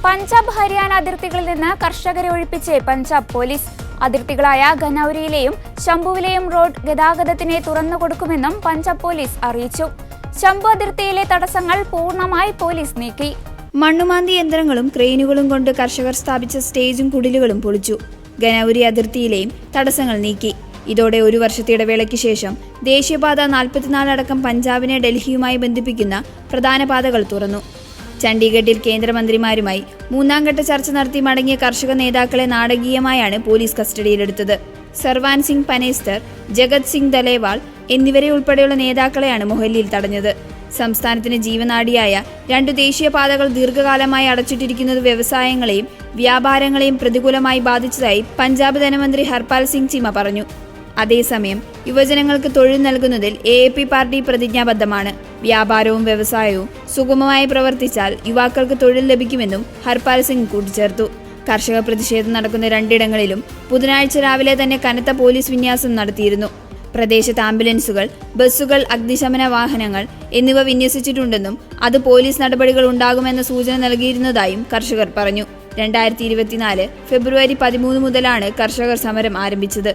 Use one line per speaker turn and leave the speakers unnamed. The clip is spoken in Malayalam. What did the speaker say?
പഞ്ചാബ് ഹരിയാന അതിർത്തികളിൽ നിന്ന് കർഷകരെ ഒഴിപ്പിച്ച് പഞ്ചാബ് പോലീസ്. അതിർത്തികളായ ഖനൌരിയിലെയും ശംഭുവിലെയും റോഡ് ഗതാഗതത്തിന് തുറന്നുകൊടുക്കുമെന്നും പഞ്ചാബ് പോലീസ് അറിയിച്ചു. ശംഭു അതിർത്തിയിലെ തടസ്സങ്ങൾ പൂർണ്ണമായി പോലീസ് നീക്കി.
മണ്ണുമാന്തി യന്ത്രങ്ങളും ക്രെയിനുകളും കൊണ്ട് കർഷകർ സ്ഥാപിച്ച സ്റ്റേജും കുടിലുകളും പൊളിച്ചു. ഖനൌരി അതിർത്തിയിലെയും തടസ്സങ്ങൾ നീക്കി. ഇതോടെ ഒരു വർഷത്തെ ഇടവേളയ്ക്ക് ശേഷം ദേശീയപാത 44 അടക്കം പഞ്ചാബിനെ ഡൽഹിയുമായി ബന്ധിപ്പിക്കുന്ന പ്രധാന പാതകൾ തുറന്നു. ചണ്ഡീഗഡിൽ കേന്ദ്രമന്ത്രിമാരുമായി 3ാം ഘട്ട ചർച്ച നടത്തി മടങ്ങിയ കർഷക നേതാക്കളെ നാടകീയമായാണ് പോലീസ് കസ്റ്റഡിയിലെടുത്തത്. സർവാൻ സിംഗ് പനേസ്തർ, ജഗത് സിംഗ് ദലേവാൾ എന്നിവരെ ഉൾപ്പെടെയുള്ള നേതാക്കളെയാണ് മൊഹാലിയിൽ തടഞ്ഞത്. സംസ്ഥാനത്തിന് ജീവനാഡിയായ 2 ദേശീയപാതകൾ ദീർഘകാലമായി അടച്ചിട്ടിരിക്കുന്നത് വ്യവസായങ്ങളെയും വ്യാപാരങ്ങളെയും പ്രതികൂലമായി ബാധിച്ചതായി പഞ്ചാബ് ധനമന്ത്രി ഹർപാൽ സിംഗ് ചീമ പറഞ്ഞു. അതേസമയം യുവജനങ്ങൾക്ക് തൊഴിൽ നൽകുന്നതിൽ AAP പാർട്ടി പ്രതിജ്ഞാബദ്ധമാണ്. വ്യാപാരവും വ്യവസായവും സുഗമമായി പ്രവർത്തിച്ചാൽ യുവാക്കൾക്ക് തൊഴിൽ ലഭിക്കുമെന്നും ഹർപാൽ സിംഗ് കൂട്ടിച്ചേർത്തു. കർഷക പ്രതിഷേധം നടക്കുന്ന 2 ഇടങ്ങളിലും ബുധനാഴ്ച രാവിലെ തന്നെ കനത്ത പോലീസ് വിന്യാസം നടത്തിയിരുന്നു. പ്രദേശത്ത് ആംബുലൻസുകൾ, ബസ്സുകൾ, അഗ്നിശമന വാഹനങ്ങൾ എന്നിവ വിന്യസിച്ചിട്ടുണ്ടെന്നും അത് പോലീസ് നടപടികൾ ഉണ്ടാകുമെന്ന സൂചന നൽകിയിരുന്നതായും കർഷകർ പറഞ്ഞു. 2024 ഫെബ്രുവരി 13 മുതലാണ് കർഷകർ സമരം ആരംഭിച്ചത്.